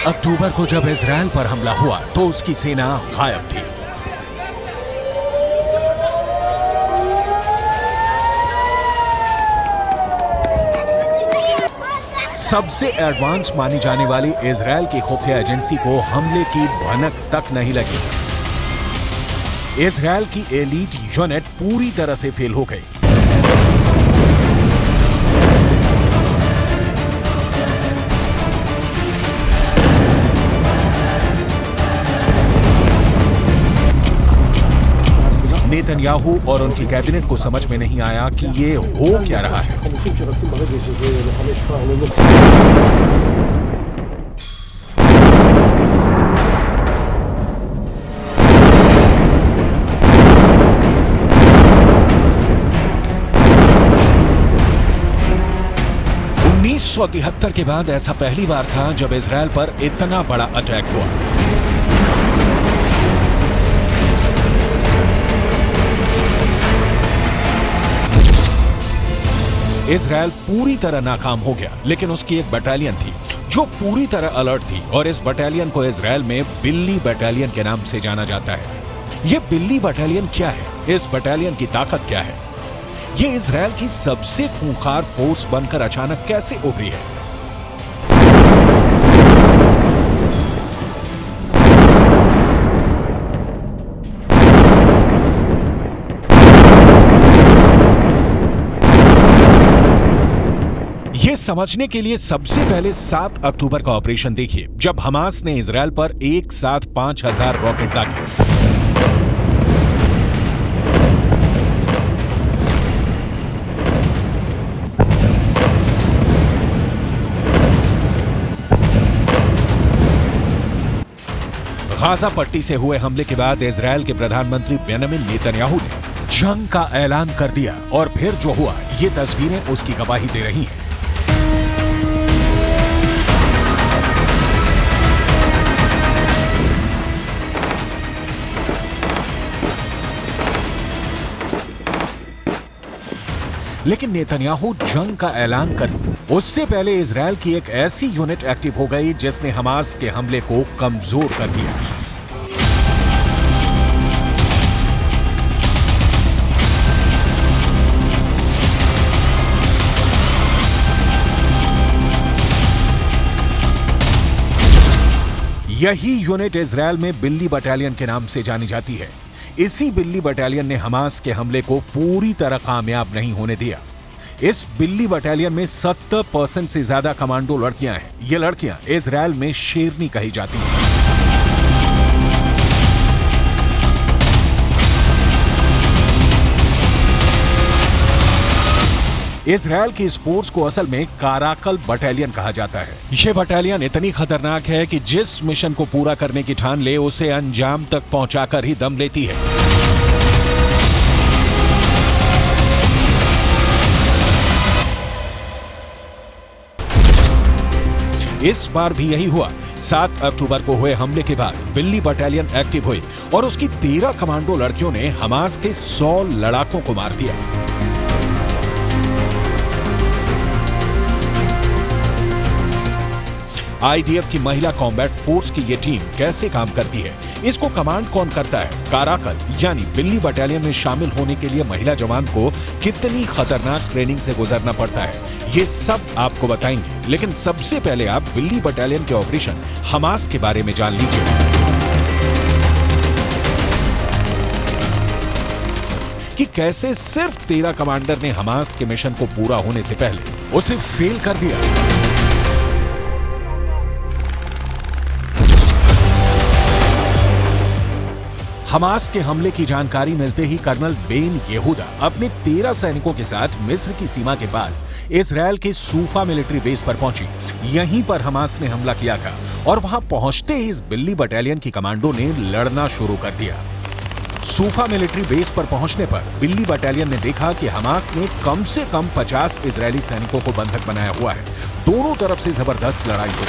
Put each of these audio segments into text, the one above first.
अक्टूबर को जब इजराइल पर हमला हुआ तो उसकी सेना गायब थी। सबसे एडवांस मानी जाने वाली इजराइल की खुफिया एजेंसी को हमले की भनक तक नहीं लगी। इजराइल की एलीट यूनिट पूरी तरह से फेल हो गई। नेतन्याहू और उनकी कैबिनेट को समझ में नहीं आया कि ये हो क्या रहा है। (1973) के बाद ऐसा पहली बार था जब इजराइल पर इतना बड़ा अटैक हुआ। इजराइल पूरी तरह नाकाम हो गया, लेकिन उसकी एक बटालियन थी जो पूरी तरह अलर्ट थी और इस बटालियन को इजराइल में बिल्ली बटालियन के नाम से जाना जाता है। यह बिल्ली बटालियन क्या है? इस बटालियन की ताकत क्या है? यह इजराइल की सबसे खूंखार फोर्स बनकर अचानक कैसे उभरी है? ये समझने के लिए सबसे पहले 7 अक्टूबर का ऑपरेशन देखिए, जब हमास ने इजराइल पर एक साथ 5000 रॉकेट दागे। गाजा पट्टी से हुए हमले के बाद इजराइल के प्रधानमंत्री बेंजामिन नेतन्याहू ने जंग का ऐलान कर दिया और फिर जो हुआ, ये तस्वीरें उसकी गवाही दे रही हैं। लेकिन नेतन्याहू जंग का ऐलान कर उससे पहले इजराइल की एक ऐसी यूनिट एक्टिव हो गई जिसने हमास के हमले को कमजोर कर दिया। यही यूनिट इजराइल में बिल्ली बटालियन के नाम से जानी जाती है। इसी बिल्ली बटालियन ने हमास के हमले को पूरी तरह कामयाब नहीं होने दिया। इस बिल्ली बटालियन में 70% से ज्यादा कमांडो लड़कियां हैं। ये लड़कियां इजराइल में शेरनी कही जाती हैं। इजराइल की इस फोर्स को असल में काराकल बटालियन कहा जाता है। यह बटालियन इतनी खतरनाक है कि जिस मिशन को पूरा करने की ठान ले उसे अंजाम तक पहुंचाकर ही दम लेती है। इस बार भी यही हुआ। 7 अक्टूबर को हुए हमले के बाद बिल्ली बटालियन एक्टिव हुई और उसकी 13 कमांडो लड़कियों ने हमास के 100 लड़ाकों को मार दिया। आईडीएफ की महिला कॉम्बैट फोर्स की ये टीम कैसे काम करती है, इसको कमांड कौन करता है, काराकल यानी बिल्ली बटालियन में शामिल होने के लिए महिला जवान को कितनी खतरनाक ट्रेनिंग से गुजरना पड़ता है, ये सब आपको बताएंगे। लेकिन सबसे पहले आप बिल्ली बटालियन के ऑपरेशन हमास के बारे में जान लीजिए कि कैसे सिर्फ 13 कमांडर ने हमास के मिशन को पूरा होने से पहले उसे फेल कर दिया। हमास के हमले की जानकारी मिलते ही कर्नल बेन येहूदा अपने 13 सैनिकों के साथ मिस्र की सीमा के पास इजराइल के सूफा मिलिट्री बेस पर पहुंची। यहीं पर हमास ने हमला किया था और वहां पहुंचते ही इस बिल्ली बटालियन की कमांडो ने लड़ना शुरू कर दिया। सूफा मिलिट्री बेस पर पहुंचने पर बिल्ली बटालियन ने देखा कि हमास ने कम से कम 50 इजरायली सैनिकों को बंधक बनाया हुआ है। दोनों तरफ से जबरदस्त लड़ाई हुई।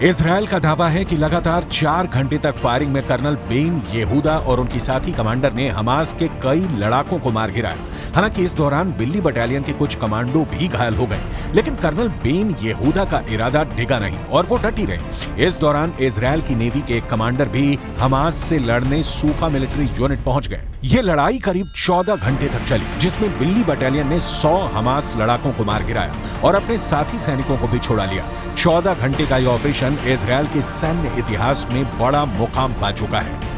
इजरायल का दावा है कि लगातार 4 घंटे तक फायरिंग में कर्नल बेन येहूदा और उनकी साथी कमांडर ने हमास के कई लड़ाकों को मार गिराया। हालांकि इस दौरान बिल्ली बटालियन के कुछ कमांडो भी घायल हो गए, लेकिन कर्नल बेन येहूदा का इरादा डिगा नहीं और वो डटी रहे। इस दौरान इजरायल की नेवी के एक कमांडर भी हमास से लड़ने सूफा मिलिट्री यूनिट पहुंच गए। ये लड़ाई करीब 14 घंटे तक चली, जिसमें बिल्ली बटालियन ने 100 हमास लड़ाकों को मार गिराया और अपने साथी सैनिकों को भी छोड़ा लिया। 14 घंटे का यह ऑपरेशन इजरायल के सैन्य इतिहास में बड़ा मुकाम पा चुका है।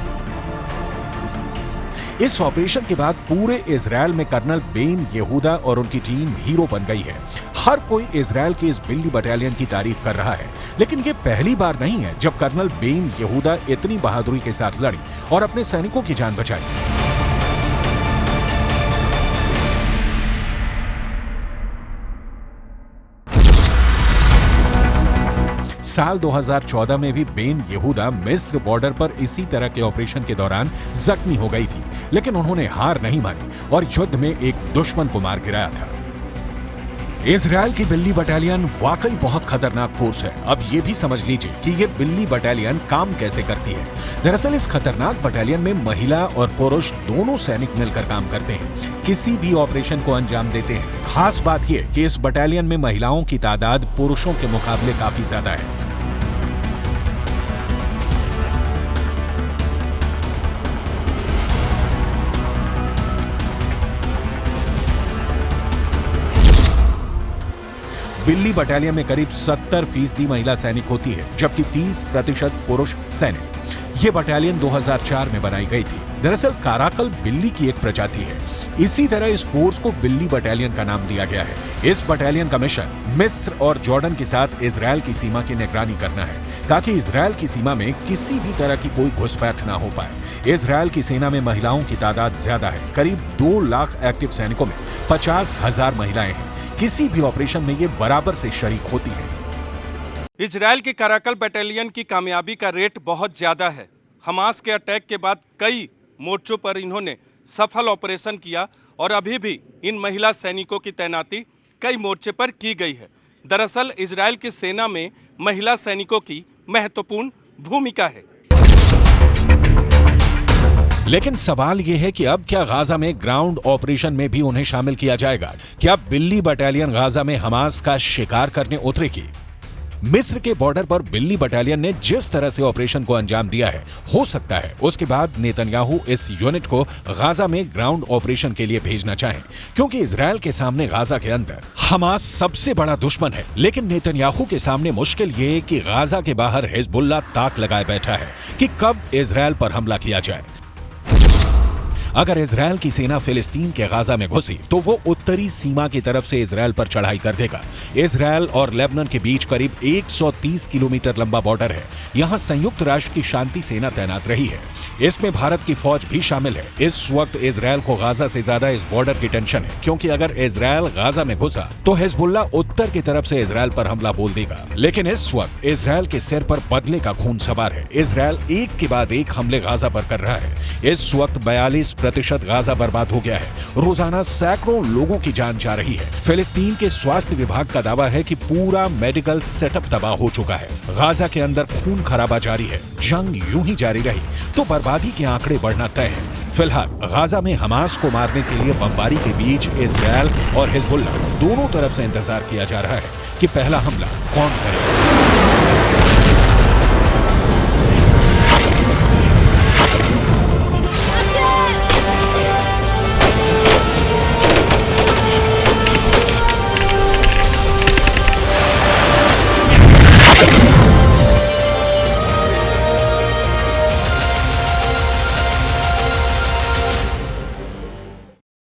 इस ऑपरेशन के बाद पूरे इजरायल में कर्नल बेन येहूदा और उनकी टीम हीरो बन गई है। हर कोई इजरायल की इस बिल्ली बटालियन की तारीफ कर रहा है, लेकिन ये पहली बार नहीं है जब कर्नल बेन येहूदा इतनी बहादुरी के साथ लड़ी और अपने सैनिकों की जान बचाई। साल 2014 में भी बेन येहूदा मिस्र बॉर्डर पर इसी तरह के ऑपरेशन के दौरान जख्मी हो गई थी, लेकिन उन्होंने हार नहीं मानी और युद्ध में एक दुश्मन को मार गिराया था। इजरायल की बिल्ली बटालियन वाकई बहुत खतरनाक फोर्स है। अब ये भी समझ लीजिए कि ये बिल्ली बटालियन काम कैसे करती है। दरअसल इस खतरनाक बटालियन में महिला और पुरुष दोनों सैनिक मिलकर काम करते हैं, किसी भी ऑपरेशन को अंजाम देते हैं। खास बात यह कि इस बटालियन में महिलाओं की तादाद पुरुषों के मुकाबले काफी ज्यादा है। बिल्ली बटालियन में करीब 70% महिला सैनिक होती है, जबकि 30% पुरुष सैनिक। ये बटालियन 2004 में बनाई गई थी। दरअसल काराकल बिल्ली की एक प्रजाति है, इसी तरह इस फोर्स को बिल्ली बटालियन का नाम दिया गया है। इस बटालियन का मिशन मिस्र और जॉर्डन के साथ इजरायल की सीमा की निगरानी करना है, ताकि इजरायल की सीमा में किसी भी तरह की कोई घुसपैठ ना हो पाए। इजरायल की सेना में महिलाओं की तादाद ज्यादा है, करीब 2 लाख एक्टिव सैनिकों में 50,000 महिलाएं हैं। किसी भी ऑपरेशन में ये बराबर से शरीक होती है। इजरायल की काराकल बटालियन की कामयाबी का रेट बहुत ज्यादा है। हमास के अटैक के बाद कई मोर्चों पर इन्होंने सफल ऑपरेशन किया और अभी भी इन महिला सैनिकों की तैनाती कई मोर्चे पर की गई है। दरअसल इजरायल की सेना में महिला सैनिकों की महत्वपूर्ण भूमिका है। लेकिन सवाल यह है कि अब क्या गाजा में ग्राउंड ऑपरेशन में भी उन्हें शामिल किया जाएगा? क्या बिल्ली बटालियन गाजा में हमास का शिकार करने उतरेगी? मिस्र के बॉर्डर पर बिल्ली बटालियन ने जिस तरह से ऑपरेशन को अंजाम दिया है, हो सकता है उसके बाद नेतन्याहू इस यूनिट को गाजा में ग्राउंड ऑपरेशन के लिए भेजना चाहें, क्योंकि इजरायल के सामने गाजा के अंदर हमास सबसे बड़ा दुश्मन है। लेकिन नेतन्याहू के सामने मुश्किल ये है कि गाजा के बाहर हिजबुल्लाह ताक लगाए बैठा है कि कब इजरायल पर हमला किया जाए। अगर इजरायल की सेना फिलिस्तीन के गाजा में घुसी तो वो उत्तरी सीमा की तरफ से इजरायल पर चढ़ाई कर देगा। इजरायल और लेबनान के बीच करीब 130 किलोमीटर लंबा बॉर्डर है। यहाँ संयुक्त राष्ट्र की शांति सेना तैनात रही है, इसमें भारत की फौज भी शामिल है। इस वक्त इजरायल को गाजा से ज्यादा इस बॉर्डर की टेंशन है, क्योंकि अगर इजरायल गाजा में घुसा तो हिजबुल्लाह उत्तर की तरफ से इजरायल पर हमला बोल देगा। लेकिन इस वक्त इजरायल के सिर पर बदले का खून सवार है। इजरायल एक के बाद एक हमले गाजा पर कर रहा है। इस वक्त 42% गाजा बर्बाद हो गया है। रोजाना सैकड़ों लोगों की जान जा रही है। फिलिस्तीन के स्वास्थ्य विभाग का दावा है कि पूरा मेडिकल सेटअप तबाह हो चुका है। गाजा के अंदर खून खराबा जारी है। जंग यूं ही जारी रही तो बर्बादी के आंकड़े बढ़ना तय है। फिलहाल गाजा में हमास को मारने के लिए बमबारी के बीच इजरायल और हिजबुल्लाह दोनों तरफ से इंतजार किया जा रहा है कि पहला हमला कौन करेगा।